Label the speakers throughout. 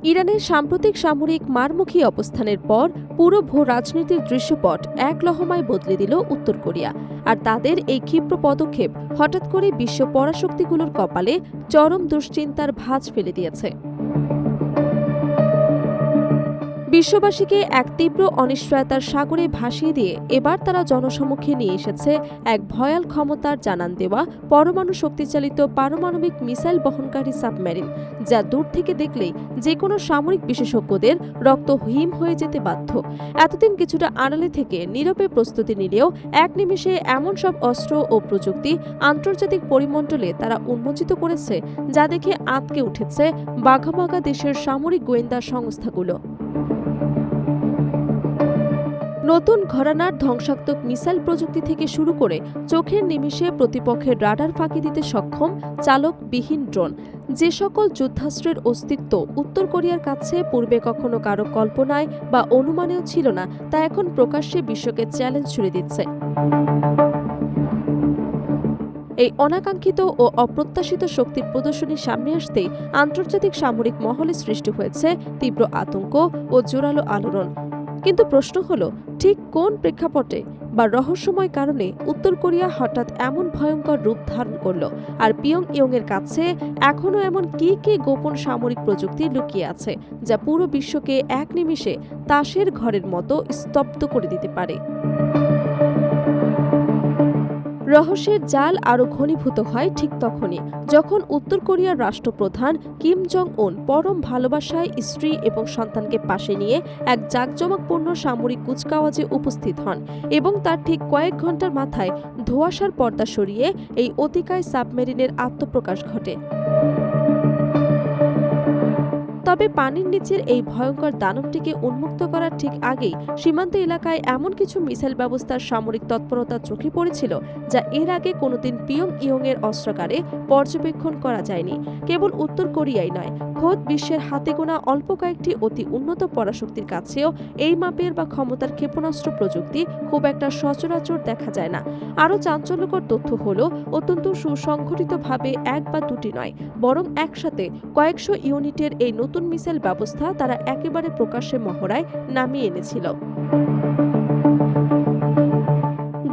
Speaker 1: ইরানের সাম্প্রতিক সামরিক মারমুখী অবস্থানের পর পুরো ভূ রাজনীতির দৃশ্যপট এক লহমায় বদলে দিল উত্তর কোরিয়া। আর তাদের এই ক্ষিপ্র পদক্ষেপ হঠাৎ করে বিশ্ব পরাশক্তিগুলোর কপালে চরম দুশ্চিন্তার ভাঁজ ফেলে দিয়েছে। বিশ্ববাসীকে এক তীব্র অনিশ্চয়তার সাগরে ভাসিয়ে দিয়ে এবার তারা জনসমক্ষে নিয়ে এসেছে এক ভয়াল ক্ষমতার জানান দেওয়া পরমাণু শক্তিচালিত পারমাণবিক মিসাইল বহনকারী সাবমেরিন, যা দূর থেকে দেখলেই যে কোনো সামরিক বিশেষজ্ঞদের রক্ত হিম হয়ে যেতে বাধ্য। এতদিন কিছুটা আড়ালে থেকে নীরবে প্রস্তুতি নিলেও এক নিমেষে এমন সব অস্ত্র ও প্রযুক্তি আন্তর্জাতিক পরিমণ্ডলে তারা উন্মোচিত করেছে, যা দেখে আঁতকে উঠেছে বাঘা বাঘা দেশের সামরিক গোয়েন্দা সংস্থাগুলো। নতুন ঘরানার ধ্বংসাত্মক মিসাইল প্রযুক্তি থেকে শুরু করে চোখের নিমেষে প্রতিপক্ষের রাডার ফাঁকি দিতে সক্ষম চালকবিহীন ড্রোন, যে সকল যুদ্ধাস্ত্রের অস্তিত্ব উত্তর কোরিয়ার কাছে পূর্বে কখনো কারো কল্পনায় বা অনুমানেও ছিল না, তা এখন প্রকাশ্যে বিশ্বকে চ্যালেঞ্জ ছুড়ে দিচ্ছে। এই অনাকাঙ্ক্ষিত ও অপ্রত্যাশিত শক্তির প্রদর্শনীর সামনে আসতেই আন্তর্জাতিক সামরিক মহলে সৃষ্টি হয়েছে তীব্র আতঙ্ক ও জোরালো আলোড়ন। কিন্তু প্রশ্ন হলো, ঠিক কোন প্রেক্ষাপটে বা রহস্যময় কারণে উত্তর কোরিয়া হঠাৎ এমন ভয়ঙ্কর রূপ ধারণ করল, আর পিয়ংইয়ংয়ের কাছে এখনও এমন কি কি গোপন সামরিক প্রযুক্তি লুকিয়ে আছে, যা পুরো বিশ্বকে এক নিমেষে তাসের ঘরের মতো স্তব্ধ করে দিতে পারে। রহস্যের জাল আরও ঘনীভূত হয় ঠিক তখনই, যখন উত্তর কোরিয়ার রাষ্ট্রপ্রধান কিম জং উন পরম ভালোবাসায় স্ত্রী এবং সন্তানকে পাশে নিয়ে এক জাঁকজমকপূর্ণ সামরিক কুচকাওয়াজে উপস্থিত হন, এবং তার ঠিক কয়েক ঘন্টার মাথায় ধোঁয়াশার পর্দা সরিয়ে এই অতিকায় সাবমেরিনের আত্মপ্রকাশ ঘটে। তবে পানির নিচের এই ভয়ঙ্কর দানবটিকে উন্মুক্ত করার ঠিক আগেই সীমান্ত এলাকায় এমন কিছু মিসাইল ব্যবস্থার সামরিক তৎপরতা চোখে পড়েছিল, যা এর আগে কোনোদিন পিয়ংইয়ংয়ের অস্ত্রাগারে পর্যবেক্ষণ করা যায়নি। কেবল উত্তর কোরিয়াই নয়, খোদ বিশ্বের হাতে গোনা অল্প কয়েকটি অতি উন্নত পরাশক্তির কাছেও এই মাপের বা ক্ষমতার ক্ষেপণাস্ত্র প্রযুক্তি খুব একটা সচরাচর দেখা যায় না। আরও চাঞ্চল্যকর তথ্য হল, অত্যন্ত সুসংগঠিতভাবে এক বা দুটি নয়, বরং একসাথে কয়েকশো ইউনিটের এই নতুন মিসাইল ব্যবস্থা তারা একেবারে প্রকাশ্যে মহড়ায় নামিয়ে এনেছিল।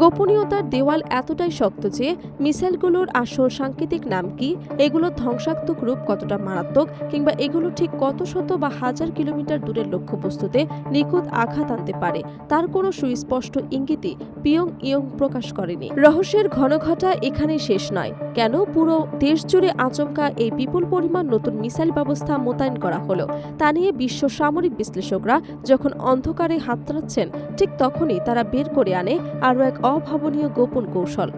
Speaker 1: গোপনীয়তার দেওয়াল এতটাই শক্ত যে মিসাইলগুলোর আসল সাংকেতিক নাম কি, এগুলোর ধ্বংসাত্মক রূপ কতটা মারাত্মক, কিংবা এগুলো ঠিক কত শত বা হাজার কিলোমিটার দূরের লক্ষ্যবস্তুতে নিখুঁত আঘাত আনতে পারে, তার কোনো সুস্পষ্ট ইঙ্গিতই পিয়ংইয়ং প্রকাশ করেনি। রহস্যের ঘনঘটা এখানেই শেষ নয়। কেন পুরো দেশ জুড়ে আচমকা এই বিপুল পরিমাণ নতুন মিসাইল ব্যবস্থা মোতায়েন করা হলো, তা নিয়ে বিশ্ব সামরিক বিশ্লেষকরা যখন অন্ধকারে হাতড়াচ্ছেন, ঠিক তখনই তারা বের করে আনে আরও এক অভাবনীয় গোপন কৌশল।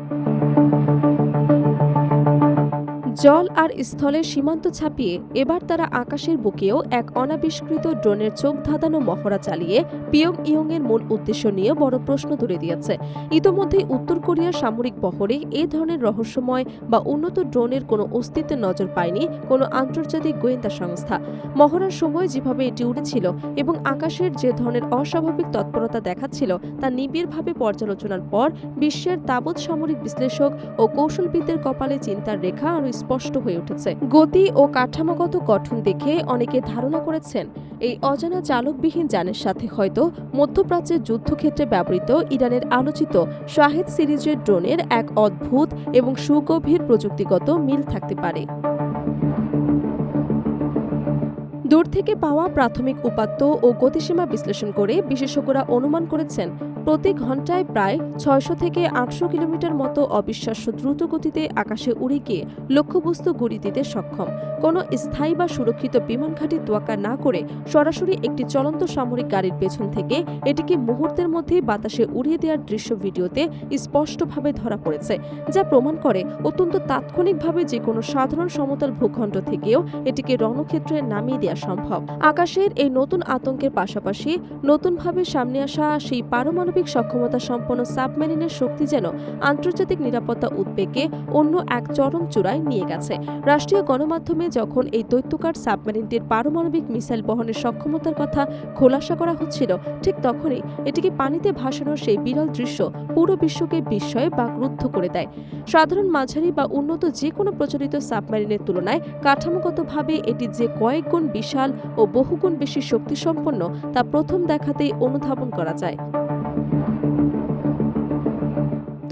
Speaker 1: জল আর স্থলের সীমান্ত ছাপিয়ে এবার তারা আকাশের বুকেও এক অনাবিষ্কৃত ড্রোনের চোখ ধাঁধানো মহড়া চালিয়ে পিয়ংইয়ংয়ের মূল উদ্দেশ্য নিয়ে বড় প্রশ্ন তুলে দিয়েছে। ইতোমধ্যেই উত্তর কোরিয়ার সামরিক বহরে এ ধরনের রহস্যময় বা উন্নত ড্রোনের কোনো অস্তিত্বে নজর পায়নি কোনো আন্তর্জাতিক গোয়েন্দা সংস্থা। মহড়ার সময় যেভাবে এটি উড়েছিল এবং আকাশের যে ধরনের অস্বাভাবিক তৎপরতা দেখাচ্ছিল, তা নিবিড়ভাবে পর্যালোচনার পর বিশ্বের তাবৎ সামরিক বিশ্লেষক ও কৌশলবিদদের কপালে চিন্তার রেখা আরও স্পষ্ট হয়ে উঠেছে। গতি ও কাঠামোগত গঠন দেখে অনেকে ধারণা করেছেন, এই অজানা চালকবিহীন যানের সাথে হয়তো মধ্যপ্রাচ্যের যুদ্ধক্ষেত্রে ব্যবহৃত ইরানের আলোচিত শাহেদ সিরিজের ড্রোনের এক অদ্ভুত এবং সুগভীর প্রযুক্তিগত মিল থাকতে পারে। দূর থেকে পাওয়া প্রাথমিক উপাত্ত ও গতিসীমা বিশ্লেষণ করে বিশেষজ্ঞরা অনুমান করেছেন, প্রতি ঘন্টায় প্রায় ৬০০ থেকে ৮০০ কিলোমিটার মতো অবিশ্বাস্য দ্রুত গতিতে আকাশে উড়ে গিয়ে লক্ষ্যবস্তু গুঁড়ি দিতে সক্ষম। কোনো স্থায়ী বা সুরক্ষিত বিমান ঘাঁটি তোয়াক্কা না করে সরাসরি একটি চলন্ত সামরিক গাড়ির পেছন থেকে এটিকে মুহূর্তের মধ্যেই বাতাসে উড়িয়ে দেওয়ার দৃশ্য ভিডিওতে স্পষ্টভাবে ধরা পড়েছে, যা প্রমাণ করে অত্যন্ত তাৎক্ষণিকভাবে যে কোনো সাধারণ সমতল ভূখণ্ড থেকেও এটিকে রণক্ষেত্রে নামিয়ে দেওয়া সম্ভব। আকাশের এই নতুন আতঙ্কের পাশাপাশি নতুনভাবে সামনে আসা সেই পারমাণবিক পারমাণবিক সক্ষমতা সম্পন্ন সাবমেরিনের শক্তি যেন আন্তর্জাতিক নিরাপত্তা উদ্বেগকে অন্য এক চরম চূড়ায় নিয়ে গেছে। রাষ্ট্রীয় গণমাধ্যমে যখন এই দৈত্যকার সাবমেরিনটির পারমাণবিক মিসাইল বহনের সক্ষমতার কথা খোলাসা করা হচ্ছিল, ঠিক তখনই এটিকে পানিতে ভাসানোর সেই বিরল দৃশ্য পুরো বিশ্বকে বিস্ময়ে বাকরুদ্ধ করে দেয়। সাধারণ, মাঝারি বা উন্নত যে কোনো প্রচলিত সাবমেরিনের তুলনায় কাঠামোগতভাবে এটি যে কয়েক গুণ বিশাল ও বহুগুণ বেশি শক্তিসম্পন্ন তা প্রথম দেখাতেই অনুধাবন করা যায়।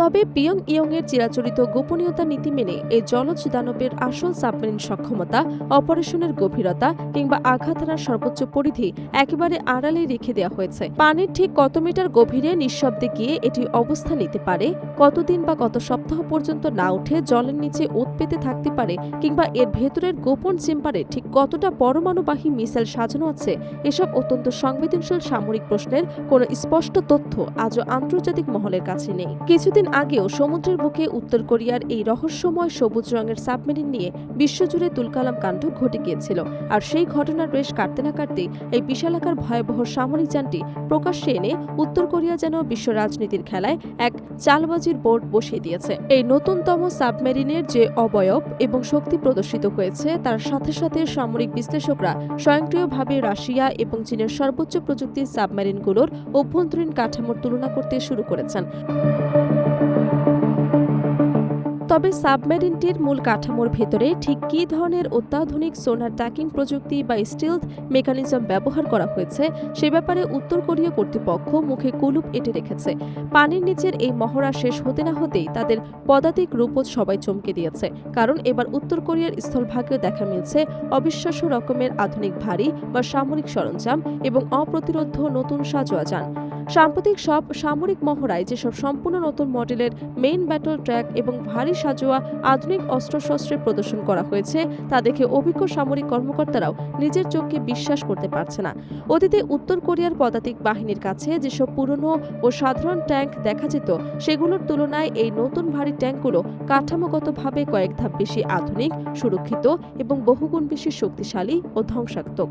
Speaker 1: তবে পিয়ংইয়ংয়ের চিরাচরিত গোপনীয়তা নীতি মেনে এই জলজ দানবের আসল সাবমেরিন সক্ষমতা, অপারেশনের গভীরতা কিংবা আঘাত হানার সর্বোচ্চ পরিধি একেবারে আড়ালে রেখে দেওয়া হয়েছে। পানির ঠিক কত মিটার গভীরে নিঃশব্দে গিয়ে এটি অবস্থান নিতে পারে, কতদিন বা কত সপ্তাহ পর্যন্ত না উঠে জলের নিচে ওত পেতে থাকতে পারে, কিংবা এর ভেতরের গোপন চেম্বারে ঠিক কতটা পরমাণুবাহী মিসাইল সাজানো আছে, এসব অত্যন্ত সংবেদনশীল সামরিক প্রশ্নের কোনো স্পষ্ট তথ্য আজও আন্তর্জাতিক মহলের কাছে নেই। কিছুদিন আগেও সমুদ্রের বুকে উত্তর কোরিয়ার এই রহস্যময় সবুজ রঙের সাবমেরিন নিয়ে বিশ্বজুড়ে তুলকালাম কাণ্ড ঘটে গিয়েছিল। আর সেই ঘটনার রেশ কাটতে না কাটতেই এই বিশালাকার ভয়াবহ সামরিক যানটি প্রকাশ্যে এনে উত্তর কোরিয়া যেন বিশ্ব রাজনীতির খেলায় এক চালবাজির বোর্ড বসিয়ে দিয়েছে। এই নতুনতম সাবমেরিনের যে অবয়ব এবং শক্তি প্রদর্শিত হয়েছে, তার সাথে সাথে সামরিক বিশ্লেষকরা স্বয়ংক্রিয়ভাবে রাশিয়া এবং চীনের সর্বোচ্চ প্রযুক্তির সাবমেরিনগুলোর অভ্যন্তরীণ কাঠামোর তুলনা করতে শুরু করেছেন। তবে সাবমেরিনটির মূল কাঠামোর ভেতরে ঠিক কী ধরনের অত্যাধুনিক সোনার ট্র্যাকিং প্রযুক্তি বা স্টিলথ মেকানিজম ব্যবহার করা হয়েছে সে ব্যাপারে উত্তর কোরীয় কর্তৃপক্ষ মুখে কুলুপ এঁটে রেখেছে। পানির নিচের এই মহড়া শেষ হতে না হতেই তাদের পদাতিক রূপোত সবাই চমকে দিয়েছে, কারণ এবার উত্তর কোরিয়ার স্থলভাগেও দেখা মিলছে অবিশ্বাস্য রকমের আধুনিক ভারী বা সামরিক সরঞ্জাম এবং অপ্রতিরোধ নতুন সাজোয়া যান। সাম্প্রতিক সব সামরিক মহড়ায় যেসব সম্পূর্ণ নতুন মডেলের মেইন ব্যাটল ট্র্যাক এবং ভারী সাজোয়া আধুনিক অস্ত্রশস্ত্রের প্রদর্শন করা হয়েছে, তা দেখে অভিজ্ঞ সামরিক কর্মকর্তারাও নিজের চোখকে বিশ্বাস করতে পারছে না। অতীতে উত্তর কোরিয়ার পদাতিক বাহিনীর কাছে যেসব পুরনো ও সাধারণ ট্যাঙ্ক দেখা যেত, সেগুলোর তুলনায় এই নতুন ভারী ট্যাঙ্কগুলো কাঠামোগতভাবে কয়েক ধাপ বেশি আধুনিক, সুরক্ষিত এবং বহুগুণ বেশি শক্তিশালী ও ধ্বংসাত্মক।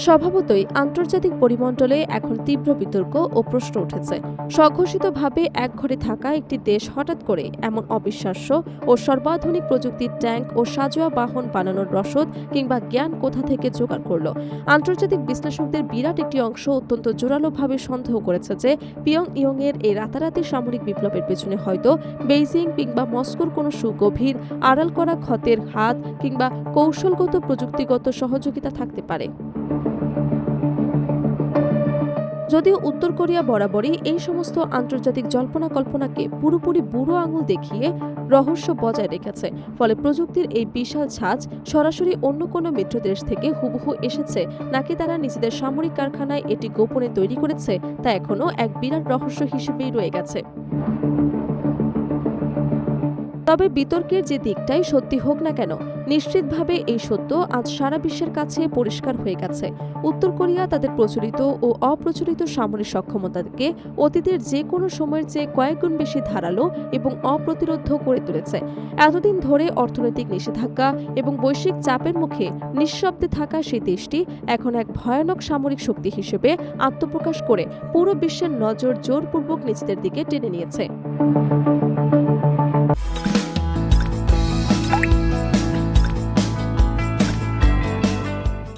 Speaker 1: স্বভাবতই আন্তর্জাতিক পরিমণ্ডলে এখন তীব্র বিতর্ক ও প্রশ্ন উঠেছে। সংঘর্ষিতভাবে একঘরে থাকা একটি দেশ হঠাৎ করে এমন অবিশ্বাস্য ও সর্বাধুনিক প্রযুক্তির ট্যাঙ্ক ও সাজোয়া বাহন বানানোর রসদ কিংবা জ্ঞান কোথা থেকে জোগাড় করল? আন্তর্জাতিক বিশ্লেষকদের বিরাট একটি অংশ অত্যন্ত জোরালোভাবে সন্দেহ করেছে যে পিয়ংইয়ংয়ের এই রাতারাতি সামরিক বিপ্লবের পেছনে হয়তো বেইজিং কিংবা মস্কোর কোনো সুগভীর আড়াল করা ক্ষতের হাত কিংবা কৌশলগত প্রযুক্তিগত সহযোগিতা থাকতে পারে। যদিও উত্তর কোরিয়া বরাবরই এই সমস্ত আন্তর্জাতিক জল্পনা কল্পনাকে পুরোপুরি বুড়ো আঙুল দেখিয়ে রহস্য বজায় রেখেছে, ফলে প্রযুক্তির এই বিশাল ছাঁচ সরাসরি অন্য কোনো মিত্র দেশ থেকে হুবহু এসেছে নাকি তারা নিজেদের সামরিক কারখানায় এটি গোপনে তৈরি করেছে, তা এখনও এক বিরাট রহস্য হিসেবেই রয়ে গেছে। তবে বিতর্কের যে দিকটাই সত্যি হোক না কেন, নিশ্চিতভাবে এই সত্য আজ সারা বিশ্বের কাছে পরিষ্কার হয়ে গেছে। উত্তর কোরিয়া তাদের প্রচলিত ও অপ্রচলিত সামরিক সক্ষমতাকে অতীতের যে কোনো সময়ের চেয়ে কয়েক গুণ বেশি ধারালো এবং অপ্রতিরোধ করে তুলেছে। এতদিন ধরে অর্থনৈতিক নিষেধাজ্ঞা এবং বৈশ্বিক চাপের মুখে নিঃশব্দে থাকা সেই দেশটি এখন এক ভয়ানক সামরিক শক্তি হিসেবে আত্মপ্রকাশ করে পুরো বিশ্বের নজর জোরপূর্বক নিজেদের দিকে টেনে নিয়েছে।